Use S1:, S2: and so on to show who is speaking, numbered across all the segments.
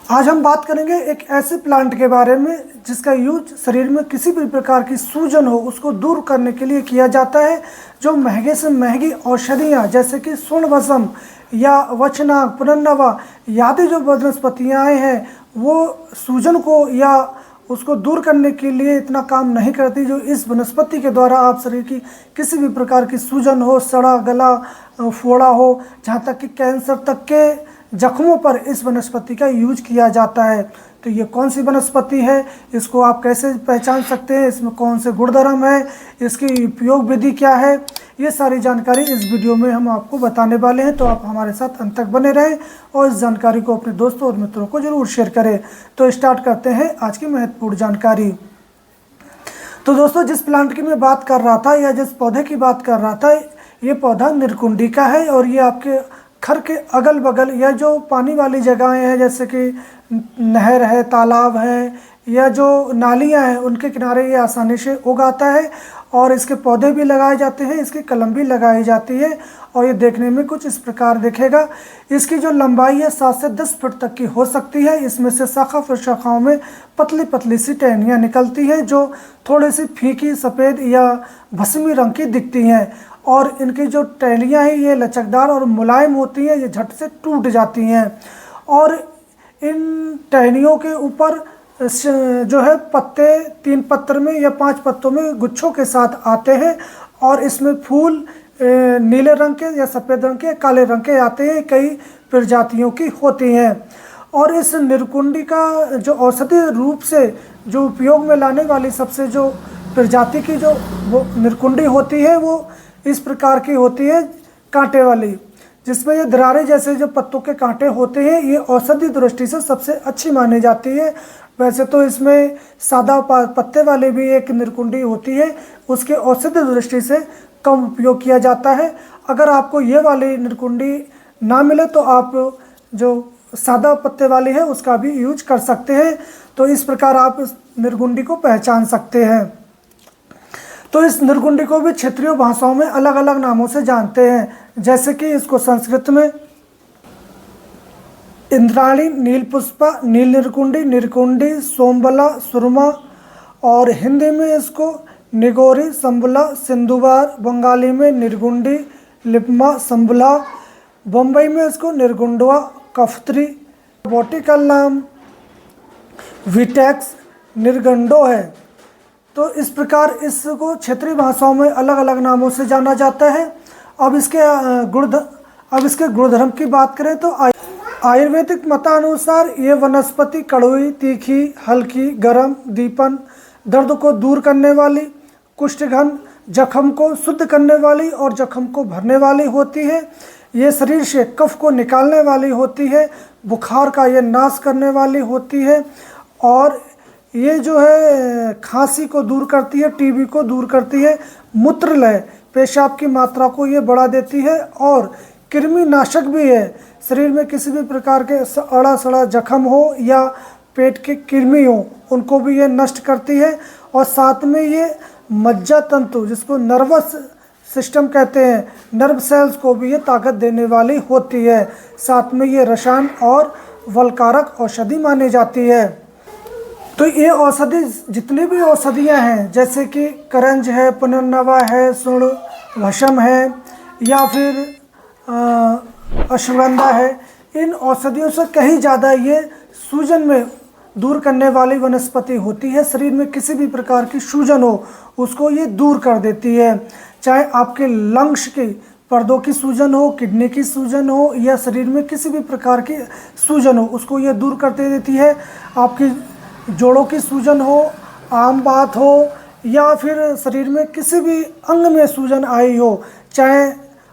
S1: आज हम बात करेंगे एक ऐसे प्लांट के बारे में जिसका यूज शरीर में किसी भी प्रकार की सूजन हो उसको दूर करने के लिए किया जाता है। जो महंगे से महंगी औषधियाँ जैसे कि सुर्णभस्म या वचनाक पुनर्नवा आदि जो वनस्पतियाँ हैं वो सूजन को या उसको दूर करने के लिए इतना काम नहीं करती। जो इस वनस्पति के द्वारा आप शरीर की किसी भी प्रकार की सूजन हो, सड़ा गला, फोड़ा हो, जहाँ तक कि कैंसर तक के जख्मों पर इस वनस्पति का यूज किया जाता है। तो ये कौन सी वनस्पति है, इसको आप कैसे पहचान सकते हैं, इसमें कौन से गुणधर्म है, इसकी उपयोग विधि क्या है, ये सारी जानकारी इस वीडियो में हम आपको बताने वाले हैं। तो आप हमारे साथ अंत तक बने रहें और इस जानकारी को अपने दोस्तों और मित्रों को जरूर शेयर करें। तो स्टार्ट करते हैं आज की महत्वपूर्ण जानकारी। तो दोस्तों, जिस प्लांट की मैं बात कर रहा था या जिस पौधे की बात कर रहा था, ये पौधा निरकुंडी का है और ये आपके घर के अगल बगल या जो पानी वाली जगहें हैं जैसे कि नहर है, तालाब है या जो नालियां हैं उनके किनारे ये आसानी से उगाता है। और इसके पौधे भी लगाए जाते हैं, इसकी कलम भी लगाई जाती है और ये देखने में कुछ इस प्रकार दिखेगा। इसकी जो लंबाई है 7 से 10 फुट तक की हो सकती है। इसमें से शाखा प्रशाखाओं में पतली पतली सी टहनियाँ निकलती हैं जो थोड़ी सी फीकी सफ़ेद या भस्मी रंग की दिखती हैं। और इनकी जो टहनियाँ हैं ये लचकदार और मुलायम होती हैं, ये झट से टूट जाती हैं। और इन टहनियों के ऊपर जो है पत्ते 3 पत्र में या 5 पत्तों में गुच्छों के साथ आते हैं और इसमें फूल नीले रंग के या सफ़ेद रंग के, काले रंग के आते हैं। कई प्रजातियों की होती हैं। और इस निरकुंडी का जो औषधि रूप से जो उपयोग में लाने वाली सबसे जो प्रजाति की जो वो निरकुंडी होती है वो इस प्रकार की होती है, कांटे वाली, जिसमें ये दरारें जैसे जो पत्तों के कांटे होते हैं। ये औषधि दृष्टि से सबसे अच्छी मानी जाती है। वैसे तो इसमें सादा पत्ते वाली भी एक निरकुंडी होती है, उसके औषधि दृष्टि से कम उपयोग किया जाता है। अगर आपको ये वाली निरकुंडी ना मिले तो आप जो सादा पत्ते वाली है उसका भी यूज कर सकते हैं। तो इस प्रकार आप इस निरकुंडी को पहचान सकते हैं। तो इस निरकुंडी को भी क्षेत्रीय भाषाओं में अलग अलग नामों से जानते हैं, जैसे कि इसको संस्कृत में इंद्राणी, नीलपुष्पा, नील निरकुंडी, निरकुंडी, सोमबला, सुरमा, और हिंदी में इसको निगोरी, संबला, सिंधुवार, बंगाली में निरगुंडी, लिपमा, संबला, बम्बई में इसको निरगुंडवा, कफ्त्री। बॉटिकल नाम विटेक्स निर्गंडो है। तो इस प्रकार इसको क्षेत्रीय भाषाओं में अलग अलग नामों से जाना जाता है। अब इसके गुणधर्म की बात करें तो आयुर्वेदिक मतानुसार ये वनस्पति कड़वी, तीखी, हल्की, गरम, दीपन, दर्द को दूर करने वाली, कुष्ठघन, जख्म को शुद्ध करने वाली और जख्म को भरने वाली होती है। ये शरीर से कफ को निकालने वाली होती है, बुखार का ये नाश करने वाली होती है और ये जो है खांसी को दूर करती है, टीबी को दूर करती है, मूत्रलय पेशाब की मात्रा को ये बढ़ा देती है और कृमि नाशक भी है। शरीर में किसी भी प्रकार के अड़ा सड़ा जख्म हो या पेट के कृमि हो उनको भी ये नष्ट करती है। और साथ में ये मज्जा तंतु जिसको नर्वस सिस्टम कहते हैं, नर्व सेल्स को भी ये ताकत देने वाली होती है। साथ में ये रसायन और बलकारक औषधि मानी जाती है। तो ये औषधि जितनी भी औषधियाँ हैं जैसे कि करंज है, पुनर्नवा है, सुर्णभस्म है या फिर अश्वगंधा है, इन औषधियों से कहीं ज़्यादा ये सूजन में दूर करने वाली वनस्पति होती है। शरीर में किसी भी प्रकार की सूजन हो उसको ये दूर कर देती है। चाहे आपके लंग्स की पर्दों की सूजन हो, किडनी की सूजन हो या शरीर में किसी भी प्रकार की सूजन हो उसको ये दूर कर देती है। आपकी जोड़ों की सूजन हो, आम बात हो या फिर शरीर में किसी भी अंग में सूजन आई हो, चाहे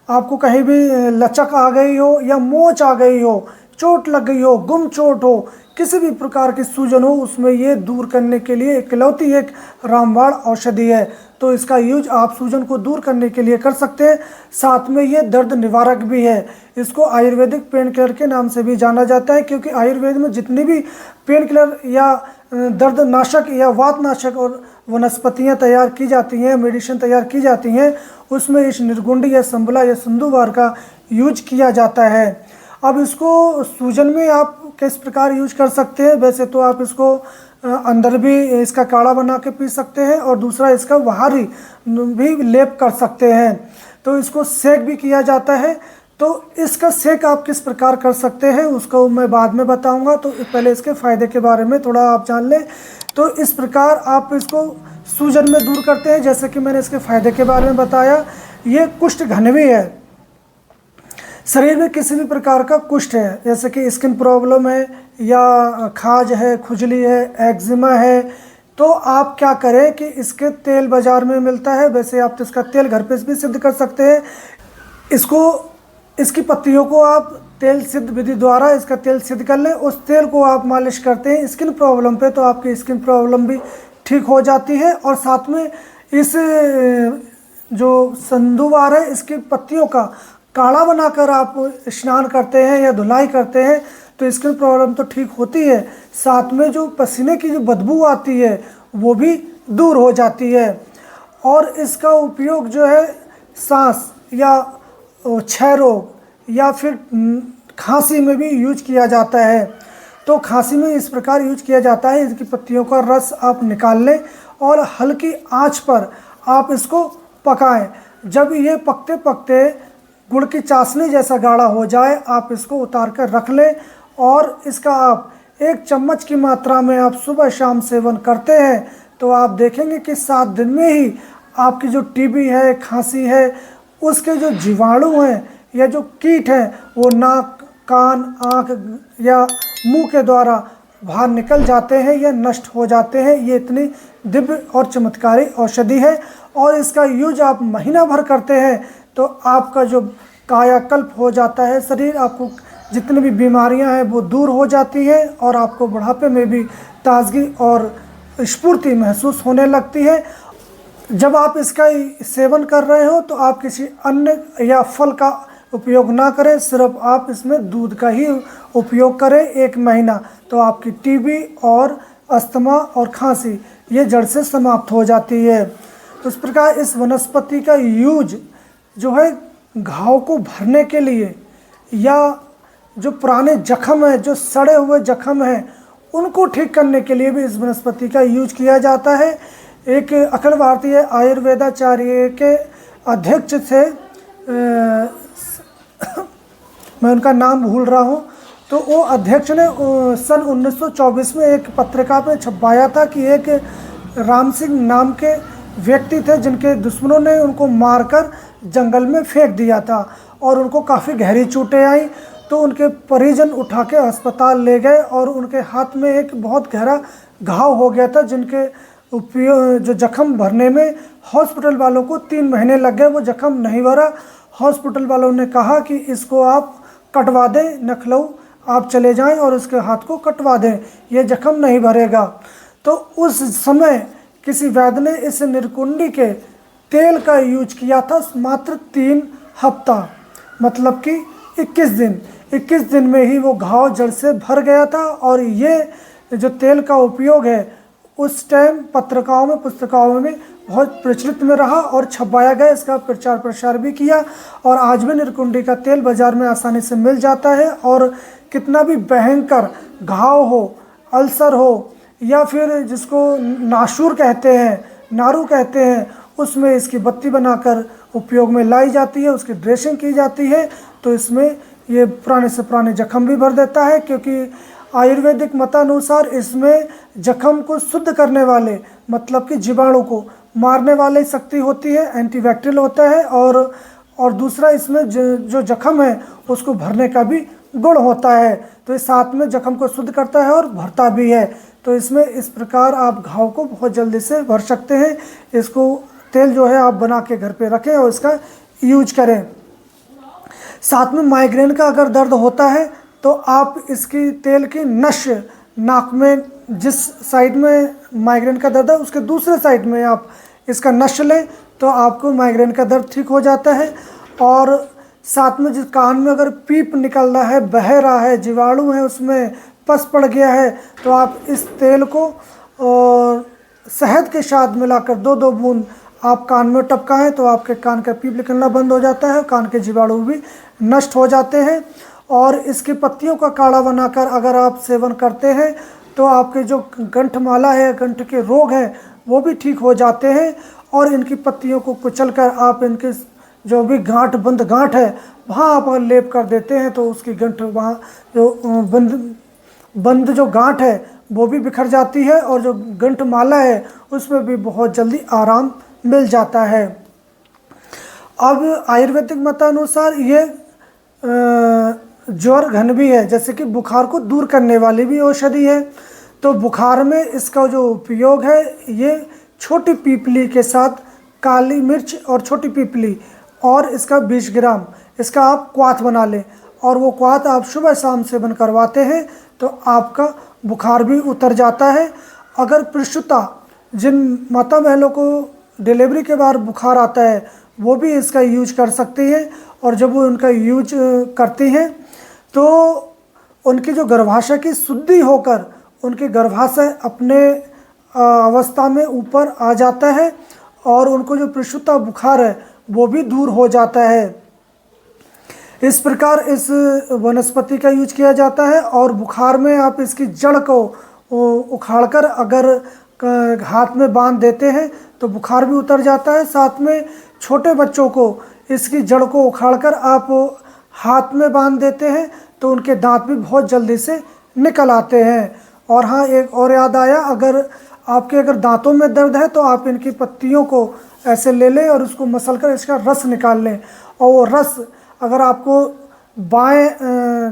S1: आपको कहीं भी लचक आ गई हो या मोच आ गई हो, चोट लग गई हो, गुम चोट हो, किसी भी प्रकार की सूजन हो, उसमें ये दूर करने के लिए इकलौती एक रामबाण औषधि है। तो इसका यूज आप सूजन को दूर करने के लिए कर सकते हैं। साथ में ये दर्द निवारक भी है। इसको आयुर्वेदिक पेन किलर के नाम से भी जाना जाता है, क्योंकि आयुर्वेद में जितनी भी पेन किलर या दर्द नाशक या वात नाशक और वनस्पतियाँ तैयार की जाती हैं, मेडिसिन तैयार की जाती हैं, उसमें इस निरगुंडी या संबला या सिंधुवार का यूज किया जाता है। अब इसको सूजन में आप किस प्रकार यूज कर सकते हैं, वैसे तो आप इसको अंदर भी इसका काढ़ा बना के पी सकते हैं और दूसरा इसका बाहरी भी लेप कर सकते हैं। तो इसको सेक भी किया जाता है। तो इसका सेक आप किस प्रकार कर सकते हैं उसको मैं बाद में बताऊंगा। तो पहले इसके फ़ायदे के बारे में थोड़ा आप जान लें। तो इस प्रकार आप इसको सूजन में दूर करते हैं, जैसे कि मैंने इसके फ़ायदे के बारे में बताया। ये कुष्ठ घनवी है, शरीर में किसी भी प्रकार का कुष्ठ है, जैसे कि स्किन प्रॉब्लम है या खाज है, खुजली है, एक्जिमा है, तो आप क्या करें कि इसके तेल बाज़ार में मिलता है, वैसे आप तो इसका तेल घर पे भी सिद्ध कर सकते हैं। इसकी पत्तियों को आप तेल सिद्ध विधि द्वारा इसका तेल सिद्ध कर लें, उस तेल को आप मालिश करते हैं स्किन प्रॉब्लम पे, तो आपकी स्किन प्रॉब्लम भी ठीक हो जाती है। और साथ में इस जो संदूवार है इसकी पत्तियों का काढ़ा बनाकर आप स्नान करते हैं या धुलाई करते हैं तो स्किन प्रॉब्लम तो ठीक होती है, साथ में जो पसीने की जो बदबू आती है वो भी दूर हो जाती है। और इसका उपयोग जो है सांस या क्षय रोग या फिर खांसी में भी यूज किया जाता है। तो खांसी में इस प्रकार यूज किया जाता है, इसकी पत्तियों का रस आप निकाल लें और हल्की आंच पर आप इसको पकाएं। जब ये पकते पकते गुड़ की चाशनी जैसा गाढ़ा हो जाए आप इसको उतार कर रख लें और इसका आप 1 चम्मच की मात्रा में आप सुबह शाम सेवन करते हैं तो आप देखेंगे कि 7 दिन में ही आपकी जो टीबी है, खांसी है, उसके जो जीवाणु हैं या जो कीट हैं वो नाक, कान, आँख या मुंह के द्वारा बाहर निकल जाते हैं या नष्ट हो जाते हैं। ये इतनी दिव्य और चमत्कारी औषधि है और इसका यूज आप महीना भर करते हैं तो आपका जो कायाकल्प हो जाता है, शरीर आपको जितनी भी बीमारियां हैं वो दूर हो जाती है और आपको बुढ़ापे में भी ताजगी और स्फूर्ति महसूस होने लगती है। जब आप इसका सेवन कर रहे हो तो आप किसी अन्न या फल का उपयोग ना करें, सिर्फ आप इसमें दूध का ही उपयोग करें 1 महीना, तो आपकी टीबी और अस्थमा और खांसी ये जड़ से समाप्त हो जाती है। तो इस प्रकार इस वनस्पति का यूज जो है घाव को भरने के लिए या जो पुराने जख्म हैं, जो सड़े हुए जख्म हैं, उनको ठीक करने के लिए भी इस वनस्पति का यूज किया जाता है। एक अखिल भारतीय आयुर्वेदाचार्य के अध्यक्ष थे, मैं उनका नाम भूल रहा हूँ, तो वो अध्यक्ष ने सन 1924 में एक पत्रिका पे छपवाया था कि एक राम सिंह नाम के व्यक्ति थे जिनके दुश्मनों ने उनको मारकर जंगल में फेंक दिया था और उनको काफ़ी गहरी चोटें आई। तो उनके परिजन उठा के अस्पताल ले गए और उनके हाथ में एक बहुत गहरा घाव हो गया था, जिनके उपयोग जो जख्म भरने में हॉस्पिटल वालों को 3 महीने लग गए, वो जख्म नहीं भरा। हॉस्पिटल वालों ने कहा कि इसको आप कटवा दें, लखनऊ आप चले जाएं और उसके हाथ को कटवा दें, ये जख्म नहीं भरेगा। तो उस समय किसी वैद्य ने इस निरकुंडी के तेल का यूज किया था मात्र 3 हफ्ता, मतलब कि 21 दिन में ही वो घाव जड़ से भर गया था। और ये जो तेल का उपयोग है उस टाइम पत्रिकाओं में, पुस्तिकाओं में बहुत प्रचलित में रहा और छपवाया गया, इसका प्रचार प्रसार भी किया और आज भी निरकुंडी का तेल बाज़ार में आसानी से मिल जाता है। और कितना भी भयंकर घाव हो, अल्सर हो या फिर जिसको नासूर कहते हैं, नारू कहते हैं, उसमें इसकी बत्ती बनाकर उपयोग में लाई जाती है, उसकी ड्रेसिंग की जाती है। तो इसमें ये पुराने से पुराने जख्म भी भर देता है, क्योंकि आयुर्वेदिक मतानुसार इसमें जख्म को शुद्ध करने वाले, मतलब कि जीवाणु को मारने वाली शक्ति होती है, एंटीबैक्टीरियल होता है। और दूसरा इसमें जो जख्म है उसको भरने का भी गुण होता है। तो इस साथ में जख्म को शुद्ध करता है और भरता भी है। तो इसमें इस प्रकार आप घाव को बहुत जल्दी से भर सकते हैं। इसको तेल जो है आप बना के घर पे रखें और इसका यूज करें। साथ में माइग्रेन का अगर दर्द होता है तो आप इसकी तेल की नश नाक में, जिस साइड में माइग्रेन का दर्द है उसके दूसरे साइड में आप इसका नश लें तो आपको माइग्रेन का दर्द ठीक हो जाता है। और साथ में जिस कान में अगर पीप निकल रहा है, बह रहा है, जीवाणु है उसमें पस पड़ गया है, तो आप इस तेल को और शहद के साथ मिलाकर 2-2 बूंद आप कान में टपकाएं तो आपके कान का पीप निकलना बंद हो जाता है, कान के जीवाणु भी नष्ट हो जाते हैं। और इसकी पत्तियों का काढ़ा बनाकर अगर आप सेवन करते हैं तो आपके जो कंठमाला है, कंठ के रोग हैं, वो भी ठीक हो जाते हैं। और इनकी पत्तियों को कुचलकर आप इनके जो भी बंद गांठ है वहाँ आप अगर लेप कर देते हैं तो उसकी गंठ वहाँ जो बंद जो गांठ है वो भी बिखर जाती है और जो गंठ माला है उसमें भी बहुत जल्दी आराम मिल जाता है। अब आयुर्वेदिक मतानुसार ये ज्वर घन भी है, जैसे कि बुखार को दूर करने वाली भी औषधि है। तो बुखार में इसका जो उपयोग है, ये छोटी पीपली के साथ काली मिर्च और छोटी पीपली और इसका 20 ग्राम इसका आप क्वाथ बना लें और वो क्वाथ आप सुबह शाम सेवन करवाते हैं तो आपका बुखार भी उतर जाता है। अगर प्रसूता जिन माता बहनों को डिलीवरी के बाद बुखार आता है वो भी इसका यूज कर सकती हैं और जब वो उनका यूज करती हैं तो उनकी जो गर्भाशय की शुद्धि होकर उनके गर्भाशय अपने अवस्था में ऊपर आ जाता है और उनको जो प्रसूता बुखार है वो भी दूर हो जाता है। इस प्रकार इस वनस्पति का यूज किया जाता है और बुखार में आप इसकी जड़ को उखाड़कर अगर हाथ में बांध देते हैं तो बुखार भी उतर जाता है। साथ में छोटे बच्चों को इसकी जड़ को उखाड़कर आप हाथ में बांध देते हैं तो उनके दांत भी बहुत जल्दी से निकल आते हैं। और हाँ, एक और याद आया, अगर दांतों में दर्द है तो आप इनकी पत्तियों को ऐसे ले लें और उसको मसल कर इसका रस निकाल लें और वो रस अगर आपको बाएं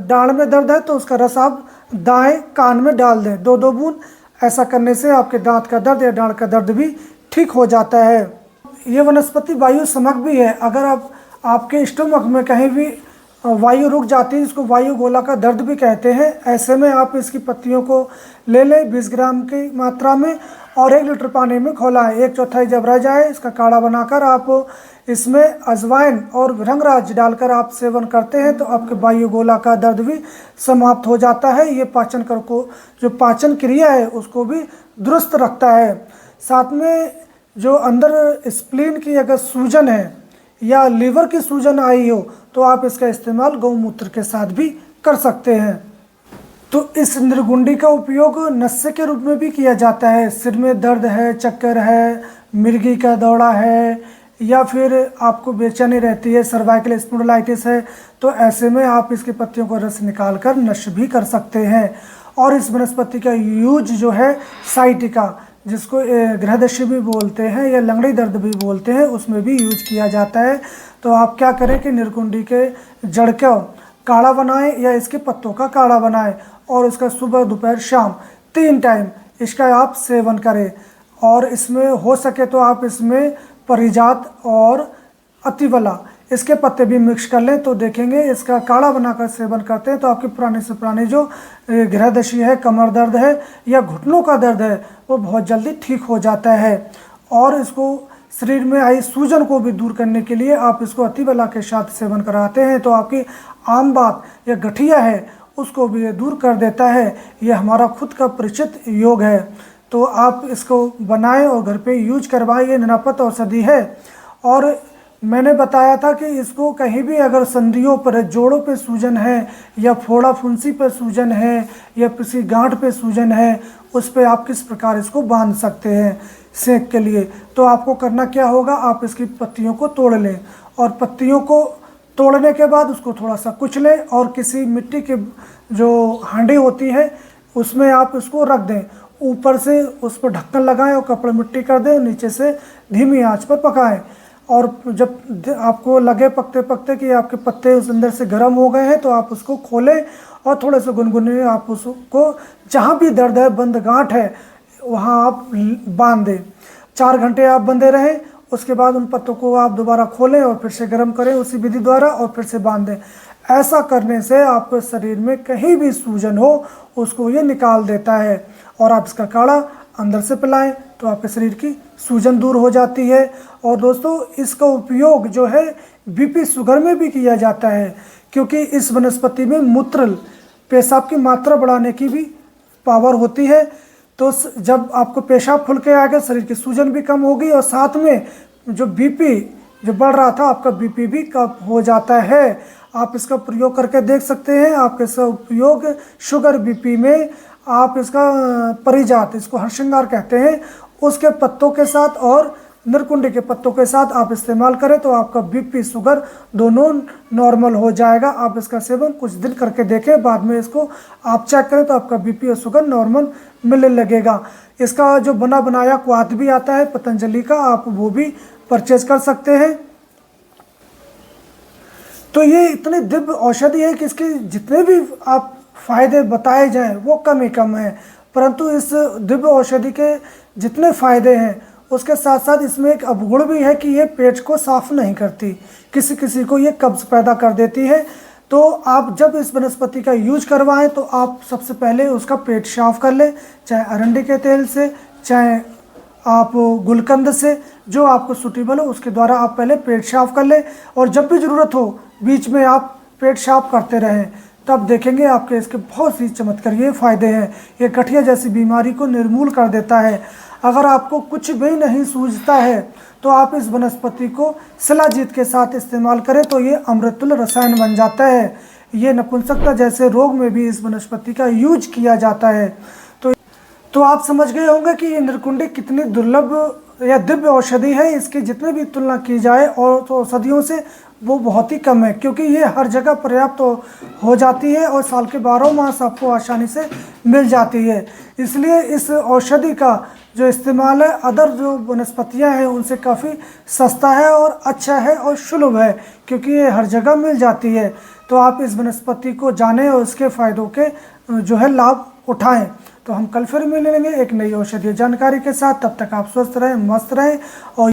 S1: डाँड़ में दर्द है तो उसका रस आप दाएं कान में डाल दें 2-2 बूंद। ऐसा करने से आपके दांत का दर्द या डाँड़ का दर्द भी ठीक हो जाता है। ये वनस्पति वायु समक भी है। अगर आपके स्टोमक में कहीं भी वायु रुक जाती है, इसको वायु गोला का दर्द भी कहते हैं, ऐसे में आप इसकी पत्तियों को ले लें 20 ग्राम की मात्रा में और 1 लीटर पानी में खौलाएं। 1/4 जब रह जाए इसका काढ़ा बनाकर आप इसमें अजवाइन और भृंगराज डालकर आप सेवन करते हैं तो आपके वायु गोला का दर्द भी समाप्त हो जाता है। ये पाचन कर को जो पाचन क्रिया है उसको भी दुरुस्त रखता है। साथ में जो अंदर स्प्लीन की अगर सूजन है या लीवर की सूजन आई हो तो आप इसका इस्तेमाल गौमूत्र के साथ भी कर सकते हैं। तो इस निर्गुंडी का उपयोग नस्य के रूप में भी किया जाता है। सिर में दर्द है, चक्कर है, मिर्गी का दौरा है या फिर आपको बेचैनी रहती है, सर्वाइकल स्पॉन्डिलाइटिस है, तो ऐसे में आप इसकी पत्तियों को रस निकाल कर नश्य भी कर सकते हैं। और इस वनस्पति का यूज जो है साइटिका, जिसको गृहदशी भी बोलते हैं या लंगड़ी दर्द भी बोलते हैं, उसमें भी यूज किया जाता है। तो आप क्या करें कि निर्गुंडी के जड़ का काढ़ा बनाएं या इसके पत्तों का काढ़ा बनाएं और इसका सुबह दोपहर शाम 3 टाइम इसका आप सेवन करें। और इसमें हो सके तो आप इसमें परिजात और अतिवला इसके पत्ते भी मिक्स कर लें तो देखेंगे इसका काढ़ा बनाकर सेवन करते हैं तो आपकी पुराने से पुरानी जो गृहदशी है, कमर दर्द है या घुटनों का दर्द है वो बहुत जल्दी ठीक हो जाता है। और इसको शरीर में आई सूजन को भी दूर करने के लिए आप इसको अतिवला के साथ सेवन कराते हैं तो आपकी आम बात या गठिया है उसको भी ये दूर कर देता है। ये हमारा खुद का परिचित योग है, तो आप इसको बनाएं और घर पे यूज करवाएं। ये निरापद औषधि है। और मैंने बताया था कि इसको कहीं भी अगर संधियों पर, जोड़ों पे सूजन है या फोड़ा फुंसी पे सूजन है या किसी गांठ पे सूजन है, उस पे आप किस प्रकार इसको बांध सकते हैं सेक के लिए। तो आपको करना क्या होगा, आप इसकी पत्तियों को तोड़ लें और पत्तियों को तोड़ने के बाद उसको थोड़ा सा कुचलें और किसी मिट्टी के जो हांडी होती है उसमें आप इसको रख दें। ऊपर से उस पर ढक्कन लगाएं और कपड़े मिट्टी कर दें, नीचे से धीमी आंच पर पकाएं। और जब आपको लगे पकते पकते कि आपके पत्ते उस अंदर से गर्म हो गए हैं तो आप उसको खोलें और थोड़े से गुनगुने आप उसको जहाँ भी दर्द है, बंद गांठ है, वहाँ आप बांध दें। 4 घंटे आप बंधे रहें, उसके बाद उन पत्तों को आप दोबारा खोलें और फिर से गर्म करें उसी विधि द्वारा और फिर से बांध दें। ऐसा करने से आपके शरीर में कहीं भी सूजन हो उसको ये निकाल देता है। और आप इसका काढ़ा अंदर से पिलाएं तो आपके शरीर की सूजन दूर हो जाती है। और दोस्तों, इसका उपयोग जो है बीपी शुगर में भी किया जाता है, क्योंकि इस वनस्पति में मूत्र पेशाब की मात्रा बढ़ाने की भी पावर होती है। तो जब आपको पेशाब खुल के आएगा, शरीर की सूजन भी कम होगी और साथ में जो बीपी जो बढ़ रहा था आपका बीपी भी कम हो जाता है। आप इसका प्रयोग करके देख सकते हैं। आप इसका उपयोग शुगर बीपी में आप इसका परिजात, इसको हरसिंगार कहते हैं, उसके पत्तों के साथ और नरकुंडी के पत्तों के साथ आप इस्तेमाल करें तो आपका बीपी शुगर दोनों नॉर्मल हो जाएगा। आप इसका सेवन कुछ दिन करके देखें, बाद में इसको आप चेक करें तो आपका बीपी और शुगर नॉर्मल मिलने लगेगा। इसका जो बना बनाया क्वाथ भी आता है पतंजलि का, आप वो भी परचेज कर सकते हैं। तो ये इतनी दिव्य औषधि है कि इसके जितने भी आप फायदे बताए जाएं वो कम ही कम है, परंतु इस दिव्य औषधि के जितने फायदे हैं उसके साथ साथ इसमें एक अवगुण भी है कि ये पेट को साफ नहीं करती, किसी किसी को ये कब्ज पैदा कर देती है। तो आप जब इस वनस्पति का यूज करवाएं तो आप सबसे पहले उसका पेट साफ कर लें, चाहे अरंडी के तेल से, चाहे आप गुलकंद से, जो आपको सूटेबल हो उसके द्वारा आप पहले पेट साफ कर लें। और जब भी ज़रूरत हो बीच में आप पेट साफ करते रहें, तब देखेंगे आपके इसके बहुत सी चमत्कारिक फ़ायदे हैं। ये गठिया जैसी बीमारी को निर्मूल कर देता है। अगर आपको कुछ भी नहीं सूझता है तो आप इस वनस्पति को शिलाजीत के साथ इस्तेमाल करें तो ये अमृतुल्य रसायन बन जाता है। ये नपुंसकता जैसे रोग में भी इस वनस्पति का यूज किया जाता है। तो आप समझ गए होंगे कि ये नरकुंडी कितनी दुर्लभ या दिव्य औषधि है। इसकी जितने भी तुलना की जाए और तो औषधियों से वो बहुत ही कम है, क्योंकि ये हर जगह पर्याप्त हो जाती है और साल के 12 मास आपको आसानी से मिल जाती है। इसलिए इस औषधि का जो इस्तेमाल है अदर जो वनस्पतियां हैं उनसे काफ़ी सस्ता है और अच्छा है और सुलभ है, क्योंकि ये हर जगह मिल जाती है। तो आप इस वनस्पति को जानें और इसके फ़ायदों के जो है लाभ उठाएं। तो हम कल फिर मिलेंगे एक नई औषधीय जानकारी के साथ। तब तक आप स्वस्थ रहें, मस्त रहें और